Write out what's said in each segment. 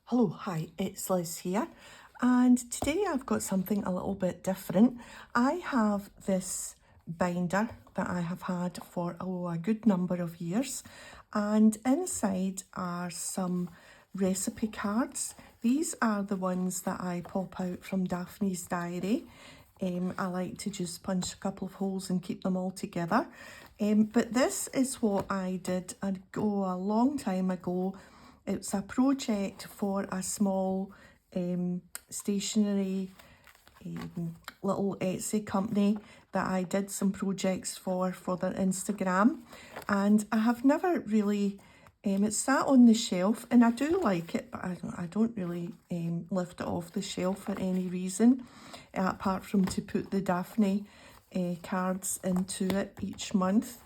Hello, hi, it's Liz here, and today I've got something a little bit different. I have this binder that I have had for a good number of years, and inside are some recipe cards. These are the ones that I pop out from Daphnes Diary. I like to just punch a couple of holes and keep them all together. But this is what I did a long time ago. It's a project for a small stationery little Etsy company that I did some projects for their Instagram, and I have never really it's sat on the shelf and I do like it, but I don't really lift it off the shelf for any reason apart from to put the Daphne cards into it each month.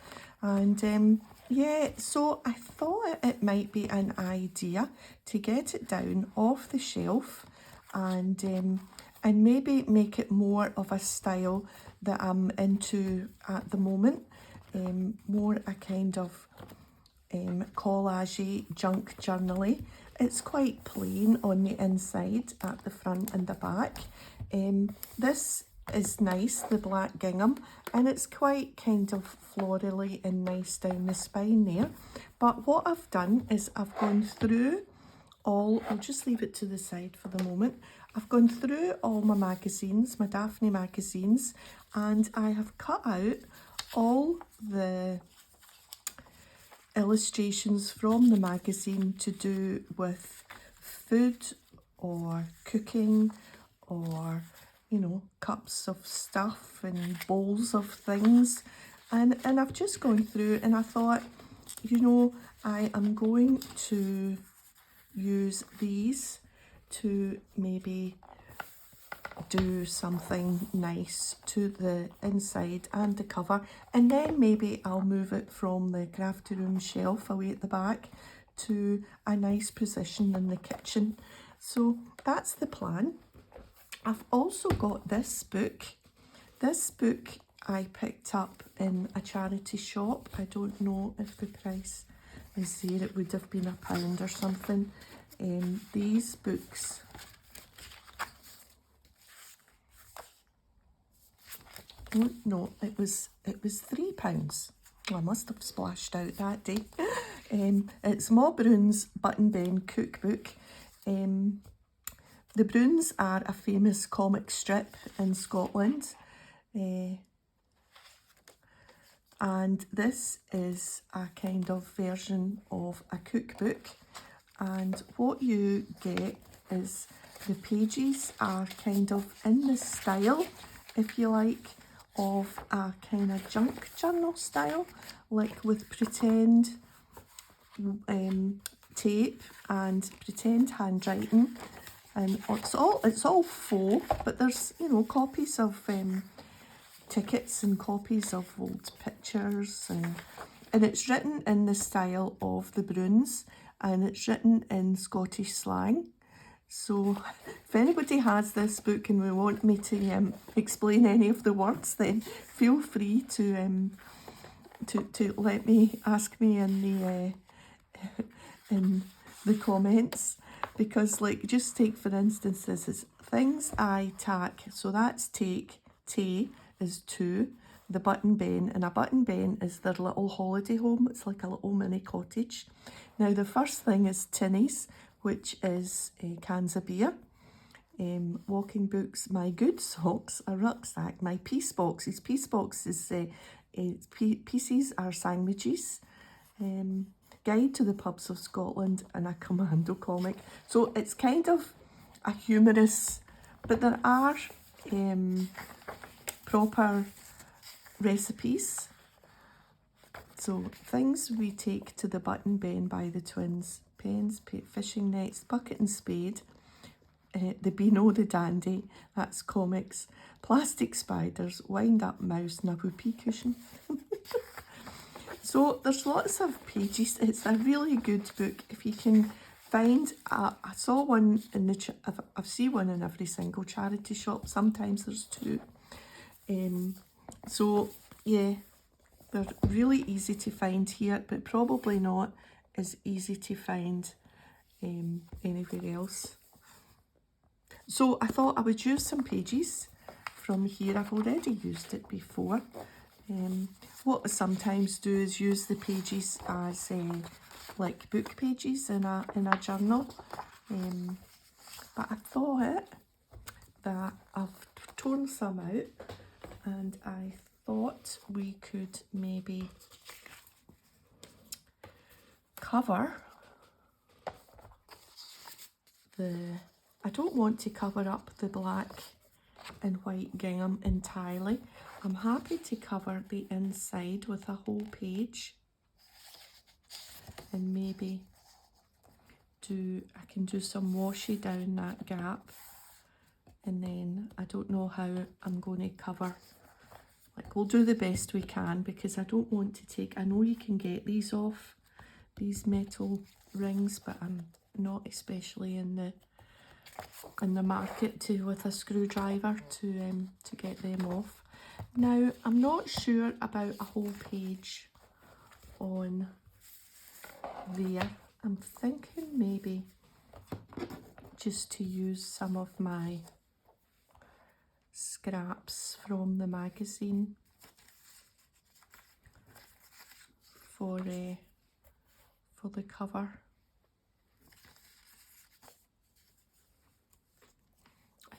And yeah, so I thought it might be an idea to get it down off the shelf and maybe make it more of a style that I'm into at the moment. More a kind of collage junk journaly. It's quite plain on the inside at the front and the back. This is nice, the black gingham, and it's quite kind of florally and nice down the spine there. But what I've done is I've gone through I'll just leave it to the side for the moment. I've gone through all my magazines, my Daphne magazines, and I have cut out all the illustrations from the magazine to do with food or cooking or, you know, cups of stuff and bowls of things. And I've just gone through and I thought, you know, I am going to use these to maybe do something nice to the inside and the cover, and then maybe I'll move it from the crafty room shelf away at the back to a nice position in the kitchen. So that's the plan. I've also got this book. This book I picked up in a charity shop. I don't know if the price is there. It would have been £1 or something. These books, oh, no, it was £3. I must have splashed out that day. It's Maw Broon's Button Ben cookbook. The Broons are a famous comic strip in Scotland. And this is a kind of version of a cookbook, and what you get is the pages are kind of in the style, if you like, of a kind of junk journal style, like with pretend tape and pretend handwriting, and it's all faux, but there's, you know, copies of tickets and copies of old pictures, and it's written in the style of the Broons, and it's written in Scottish slang. So if anybody has this book and we want me to explain any of the words, then feel free to let me ask me in the comments, because, like, just take for instance, this is things I tack, so that's take, tay is to, the button ben, and a button ben is their little holiday home. It's like a little mini cottage. Now the first thing is tinnies, which is cans of beer. Walking books, my good socks, a rucksack, my piece boxes. Piece boxes, pieces are sandwiches. Guide to the Pubs of Scotland, and a commando comic. So it's kind of a humorous, but there are proper recipes. So things we take to the button ben by the twins: pens, fishing nets, bucket and spade, the Beano the Dandy, that's comics, plastic spiders, wind up mouse and a whoopee cushion. So there's lots of pages. It's a really good book. If you can find, I saw one in the, I've seen one in every single charity shop. Sometimes there's two. So yeah, they're really easy to find here, but probably not as easy to find anywhere else. So I thought I would use some pages from here. I've already used it before. What I sometimes do is use the pages as like book pages in a journal. But I thought that I've torn some out, and I thought we could maybe cover I don't want to cover up the black and white gingham entirely. I'm happy to cover the inside with a whole page, and maybe I can do some washi down that gap, and then I don't know how I'm going to cover. Like, we'll do the best we can, because I don't want to take, I know you can get these off, these metal rings, but I'm not especially in the market with a screwdriver to get them off. Now, I'm not sure about a whole page on there. I'm thinking maybe just to use some of my scraps from the magazine for the cover.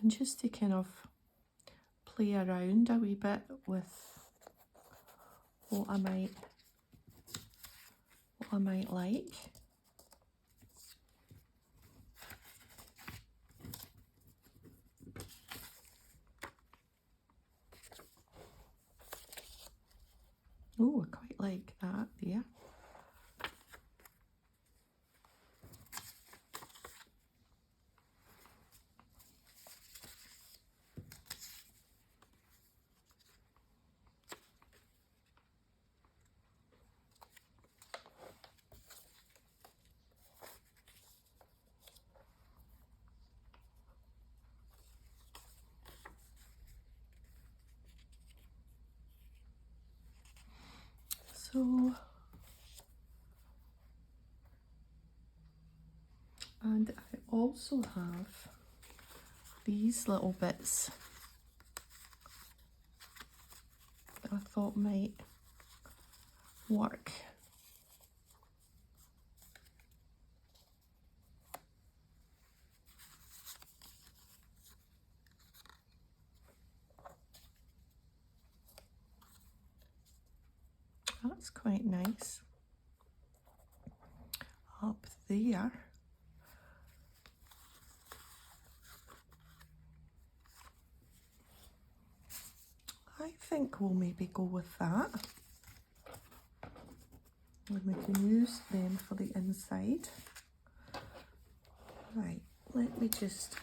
And just to kind of play around a wee bit with what I might like. Oh, I quite like that there. So, and I also have these little bits that I thought might work. That's quite nice. Up there. I think we'll maybe go with that. And we can use them for the inside. Right, let me just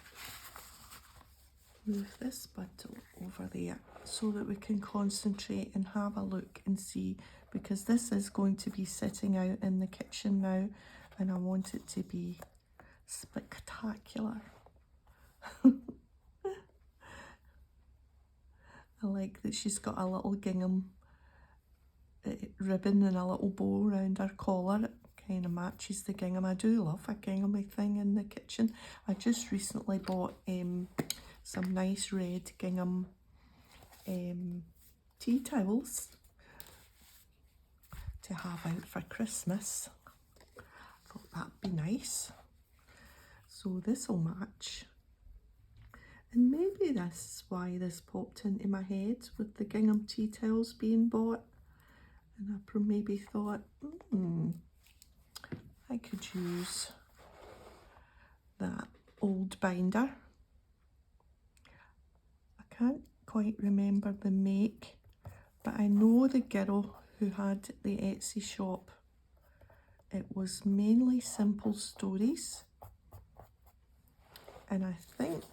move this button over there so that we can concentrate and have a look and see, because this is going to be sitting out in the kitchen now, and I want it to be spectacular. I like that she's got a little gingham ribbon and a little bow around her collar. It kind of matches the gingham. I do love a ginghamy thing in the kitchen. I just recently bought some nice red gingham tea towels to have out for Christmas. I thought that'd be nice. So this will match. And maybe that's why this popped into my head with the gingham tea towels being bought. And I maybe thought, I could use that old binder. I can't quite remember the make, but I know the girl who had the Etsy shop, it was mainly simple stories. And I think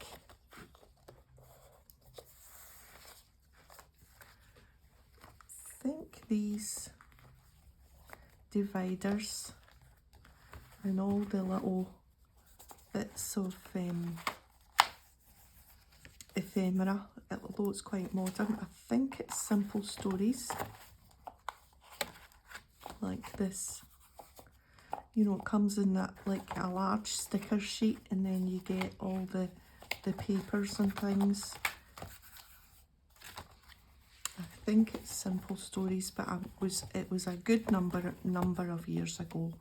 these dividers and all the little bits of ephemera, although it's quite modern, I think it's simple stories like this you know, it comes in that like a large sticker sheet, and then you get all the papers and things. I think it's Simple Stories, but it was a good number of years ago.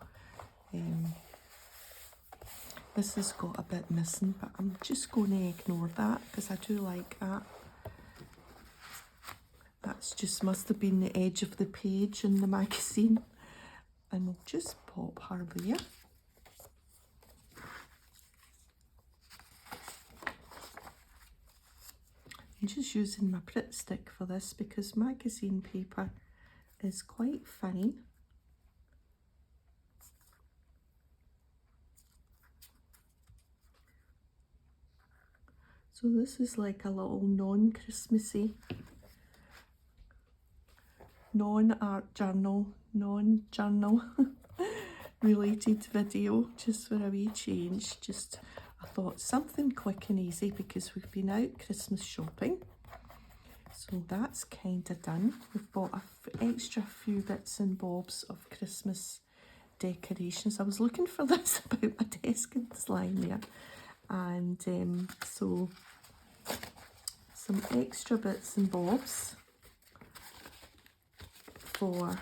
This has got a bit missing, but I'm just going to ignore that because I do like that. That's just must have been the edge of the page in the magazine. And we'll just pop her there. I'm just using my Pritt stick for this because magazine paper is quite fine. So this is like a little non-Christmassy, non-art journal, non-journal related video, just for a wee change. Just, I thought something quick and easy because we've been out Christmas shopping. So that's kind of done. We've bought an extra few bits and bobs of Christmas decorations. I was looking for this about my desk and it's lying there. And so some extra bits and bobs for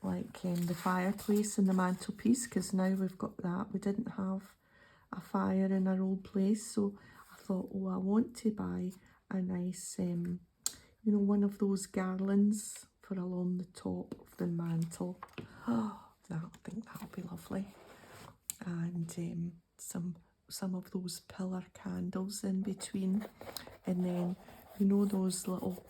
like the fireplace and the mantelpiece, because now we've got that. We didn't have a fire in our old place, so I thought, oh, I want to buy a nice you know, one of those garlands for along the top of the mantle. Oh, I think that'll be lovely. And some of those pillar candles in between, and then you know those little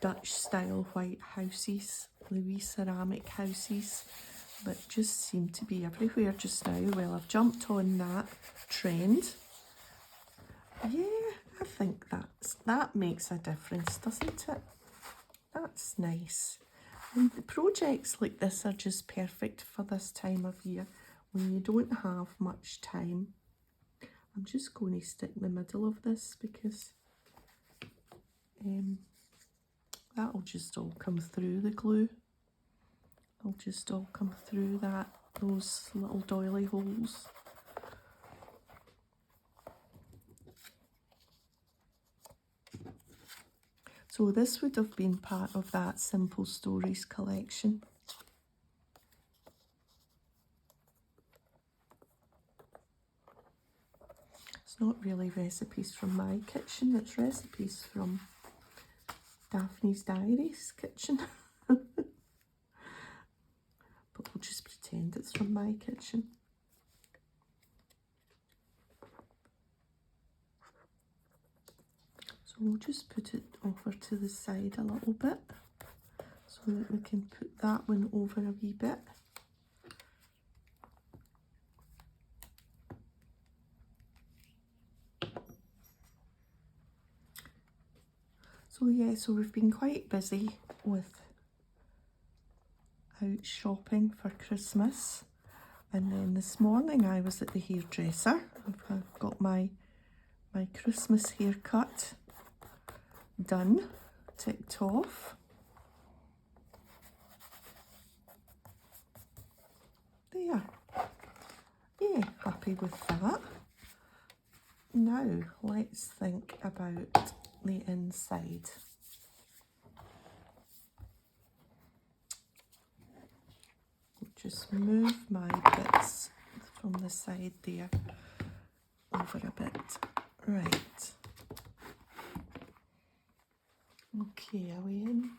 Dutch style white houses, the wee ceramic houses that just seem to be everywhere just now. Well, I've jumped on that trend. Yeah, I think that makes a difference, doesn't it? That's nice. And the projects like this are just perfect for this time of year when you don't have much time. I'm just going to stick in the middle of this because that'll just all come through the glue. It'll just all come through those little doily holes. So this would have been part of that Simple Stories collection. It's not really recipes from my kitchen, it's recipes from Daphnes Diary's kitchen. But we'll just pretend it's from my kitchen. So we'll just put it over to the side a little bit so that we can put that one over a wee bit. So yeah, so we've been quite busy with out shopping for Christmas, and then this morning I was at the hairdresser. I've got my Christmas haircut done, ticked off. There. Yeah, happy with that. Now let's think about the inside. Just move my bits from the side there over a bit. Right. Okay, are we in?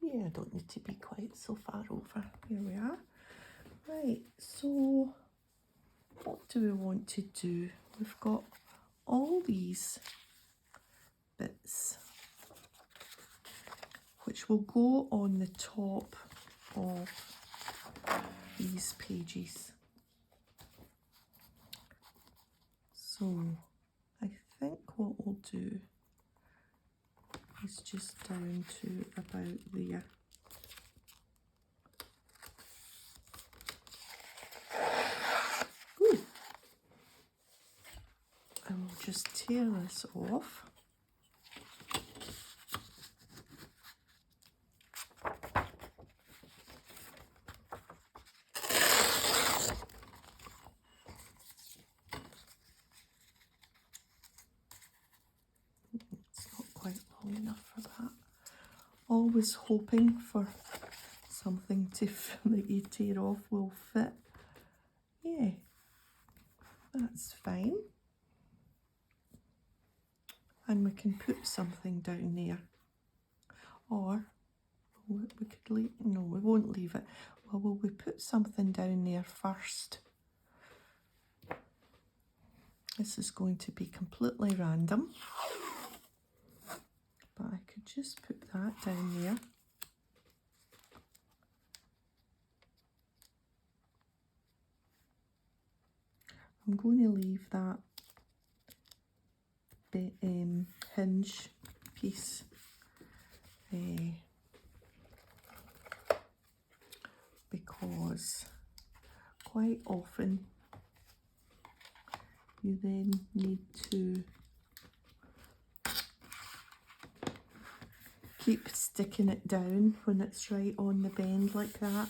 Yeah, I don't need to be quite so far over. Here we are. Right, so what do we want to do? We've got all these bits which will go on the top of these pages. So I think what we'll do is just down to about there. Ooh. And we'll just tear this off. nearly enough for that. Always hoping for something to that you tear off will fit. Yeah, that's fine. And we can put something down there. Or we could leave, no, we won't leave it. Well, will we put something down there first? This is going to be completely random. But I could just put that down there. I'm going to leave that hinge piece because quite often you then need to keep sticking it down when it's right on the bend like that,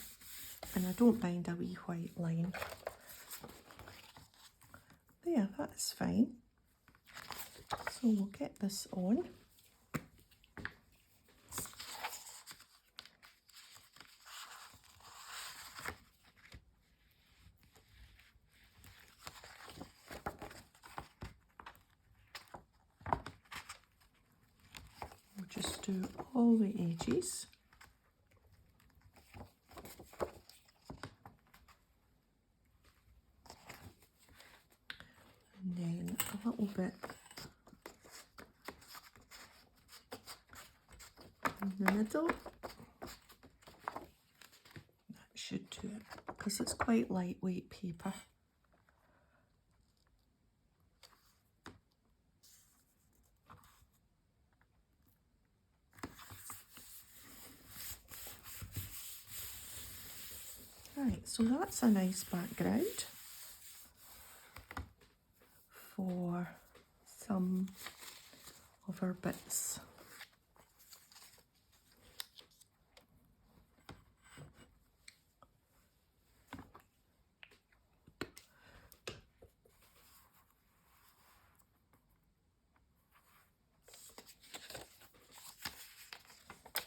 and I don't mind a wee white line. There, that's fine. So we'll get this on. We'll just do all the edges. And then a little bit in the middle. That should do it because it's quite lightweight paper. Right, so that's a nice background for some of our bits.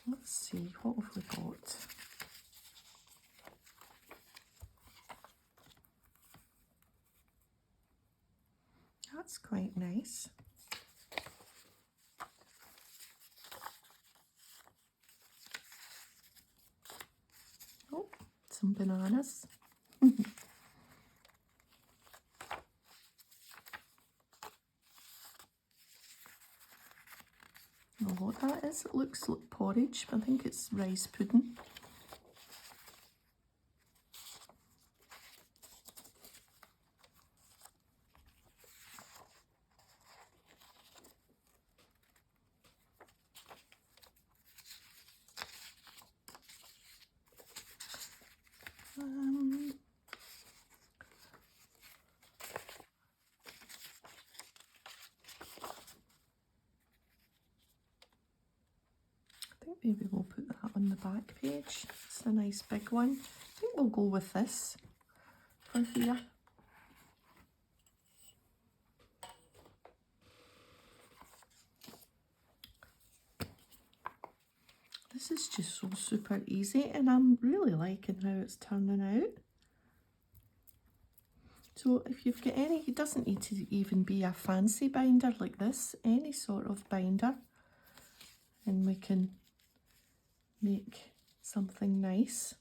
Let's see, what have we got? That's quite nice. Oh, some bananas. I don't know what that is. It looks like porridge, but I think it's rice pudding. I think maybe we'll put that on the back page. It's a nice big one. I think we'll go with this for here. This is just so super easy and I'm really liking how it's turning out. So if you've got any, it doesn't need to even be a fancy binder like this, any sort of binder, and we can make something nice.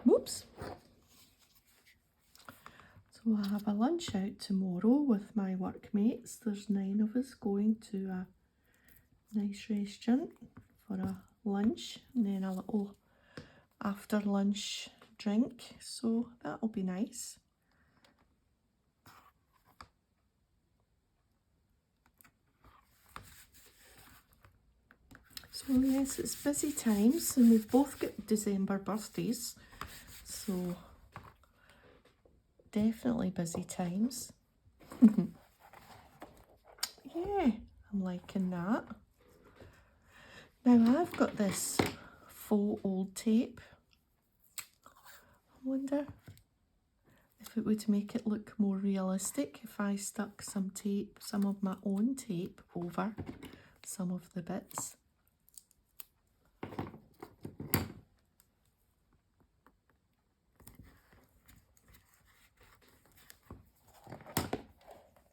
Whoops. So I have a lunch out tomorrow with my workmates. There's 9 of us going to a nice restaurant for a lunch and then a little after lunch drink. So that'll be nice. So yes, it's busy times and we've both got December birthdays. So definitely busy times. Yeah, I'm liking that. Now I've got this faux old tape. I wonder if it would make it look more realistic if I stuck some tape, some of my own tape over some of the bits.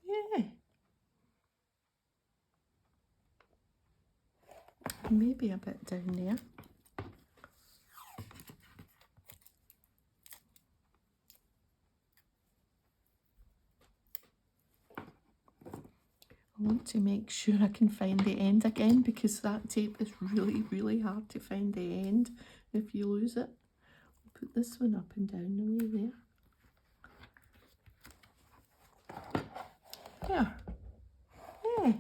Yeah. Maybe a bit down there. I want to make sure I can find the end again, because that tape is really, really hard to find the end if you lose it. I'll put this one up and down the way there. There. Yeah.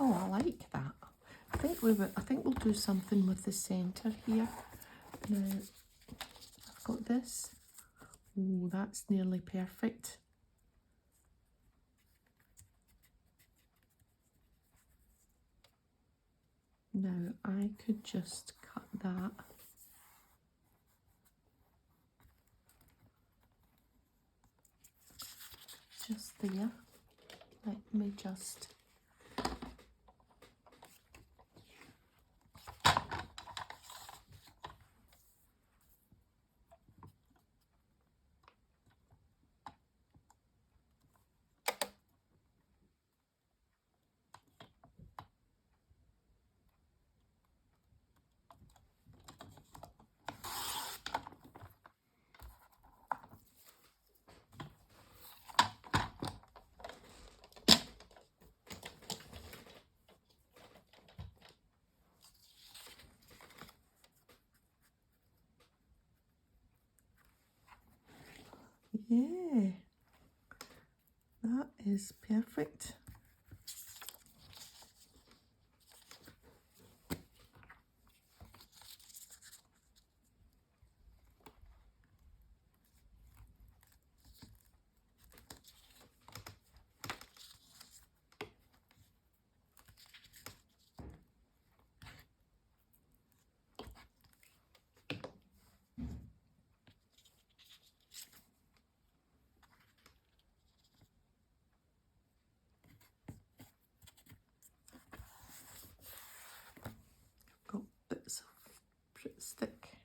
Oh, I like that. I think we'll do something with the centre here. Now, I've got this. Oh, that's nearly perfect. Now, I could just cut that. Just there. Let me just... Yeah, that is perfect. Got bits of stick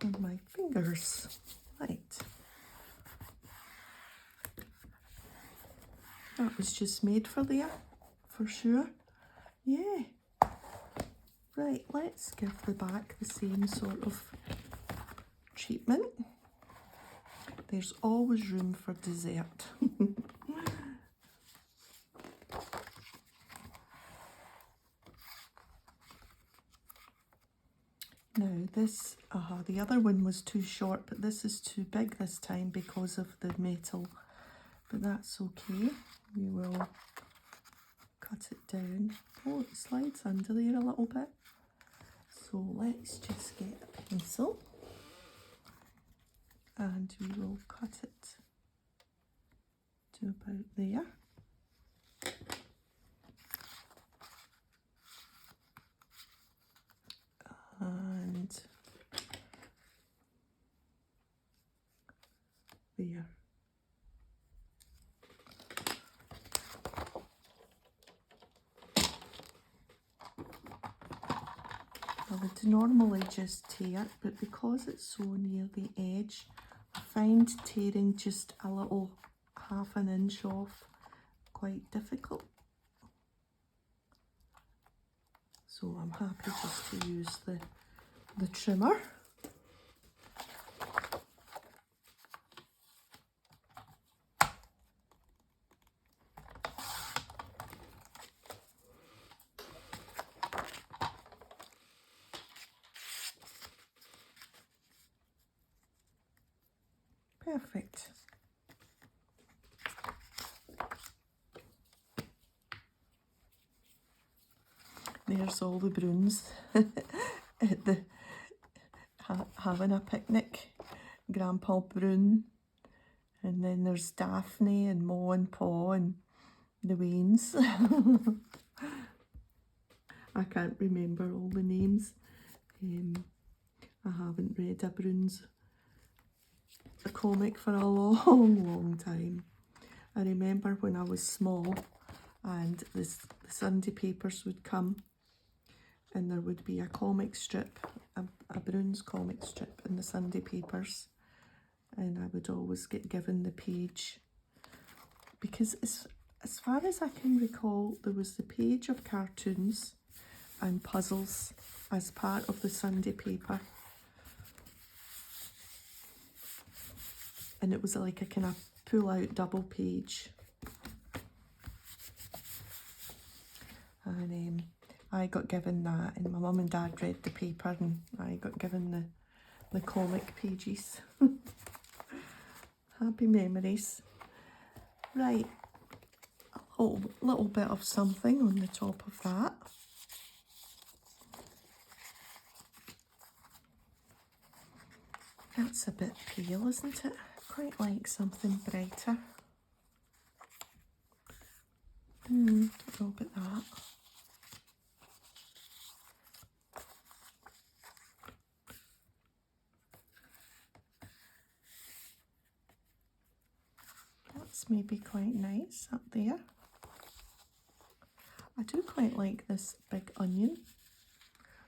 on my fingers. Right. That was just made for there, for sure. Yeah. Right, let's give the back the same sort of treatment. There's always room for dessert. Now this, the other one was too short, but this is too big this time because of the metal. But that's okay. We will cut it down. Oh, it slides under there a little bit. So let's just get a pencil and we will cut it to about there. And there. I would normally just tear it, but because it's so near the edge, I find tearing just a little half an inch off quite difficult. So I'm happy just to use the trimmer. Perfect. There's all the Broons at the having a picnic, Grandpa Broon, and then there's Daphne and Maw and Paw and the Waynes. I can't remember all the names. I haven't read a Broon's comic for a long time. I remember when I was small and the Sunday papers would come and there would be a comic strip, a Broon's comic strip in the Sunday papers, and I would always get given the page because as far as I can recall, there was the page of cartoons and puzzles as part of the Sunday paper, and it was like a kind of pull out double page, and I got given that, and my mum and dad read the paper and I got given the comic pages. Happy memories. Right, a little bit of something on the top of that. That's a bit pale, isn't it? Quite like something brighter. Don't know about that. That's maybe quite nice up there. I do quite like this big onion.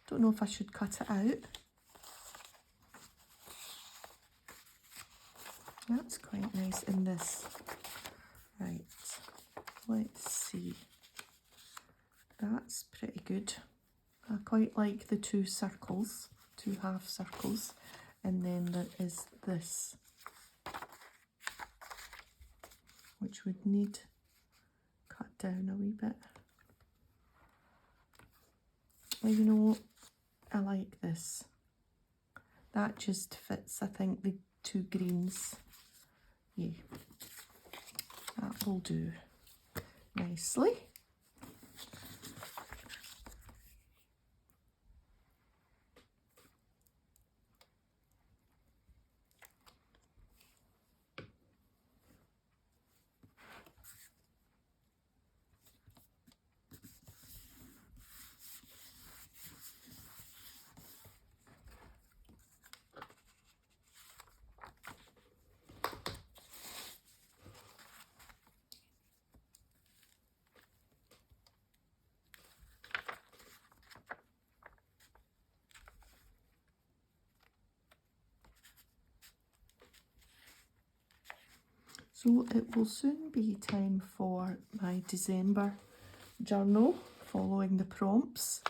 Don't know if I should cut it out. That's quite nice in this. Right, let's see. That's pretty good. I quite like the two circles, two half circles, and then there is this, which would need cut down a wee bit. Well, you know, I like this. That just fits, I think, the two greens. Yeah, that will do nicely. So it will soon be time for my December journal, following the prompts.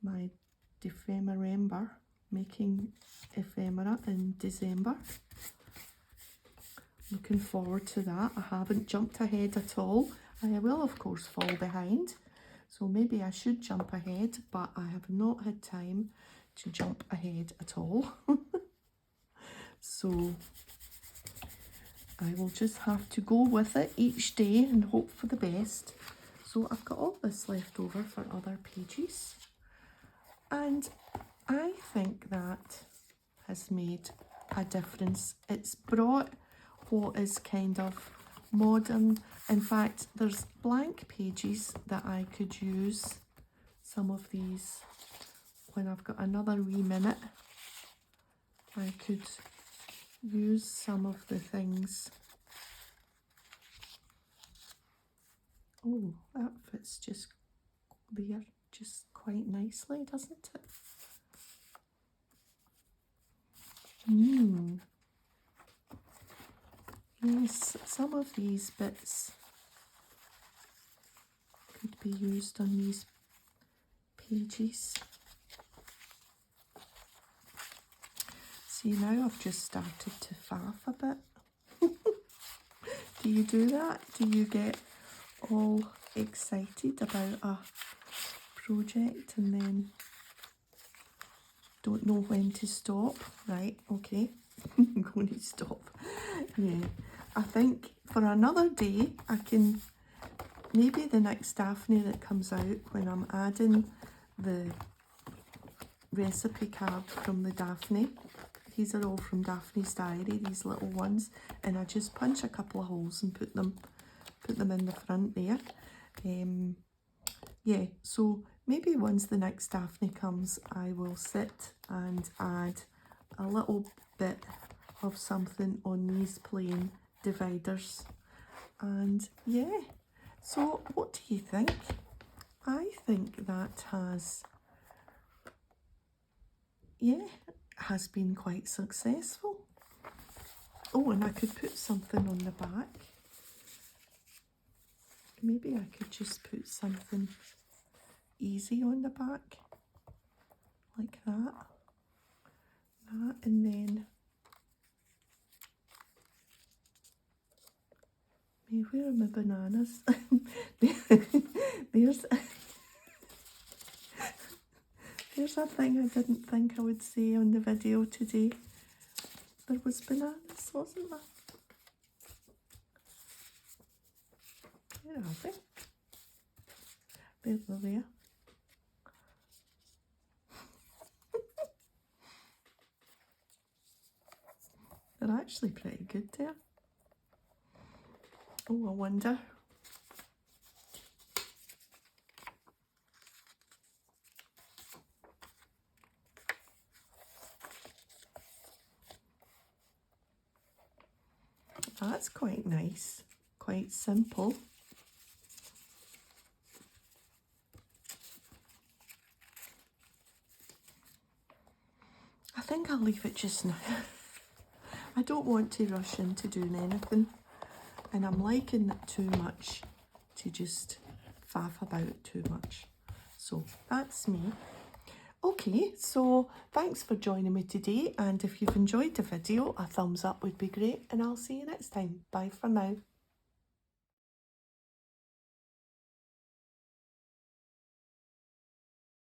My Defemerember, making ephemera in December. Looking forward to that. I haven't jumped ahead at all. I will of course fall behind, so maybe I should jump ahead, but I have not had time to jump ahead at all. So I will just have to go with it each day and hope for the best. So I've got all this left over for other pages, and I think that has made a difference. It's brought what is kind of modern. In fact, there's blank pages that I could use. Some of these, when I've got another wee minute, I could use some of the things. Oh, that fits just there just quite nicely, doesn't it? Yes, some of these bits could be used on these pages. See, now I've just started to faff a bit. Do you do that? Do you get all excited about a project and then don't know when to stop? Right, okay. I'm going to stop. Yeah, I think for another day I can, maybe the next Daphne that comes out, when I'm adding the recipe card from the Daphne. These are all from Daphnes Diary, these little ones, and I just punch a couple of holes and put them in the front there. Yeah, so maybe once the next Daphne comes, I will sit and add a little bit of something on these plain dividers. And yeah, so what do you think? I think that has been quite successful. Oh, and I could put something on the back. Maybe I could just put something easy on the back, like that, and then where are my bananas? There's a thing I didn't think I would say on the video today. There was bananas, wasn't there? Where are they? There they're there. They're actually pretty good there. Oh, I wonder. That's quite nice, quite simple. I think I'll leave it just now. I don't want to rush into doing anything, and I'm liking it too much to just faff about too much. So that's me. Okay, so thanks for joining me today, and if you've enjoyed the video, a thumbs up would be great, and I'll see you next time. Bye for now.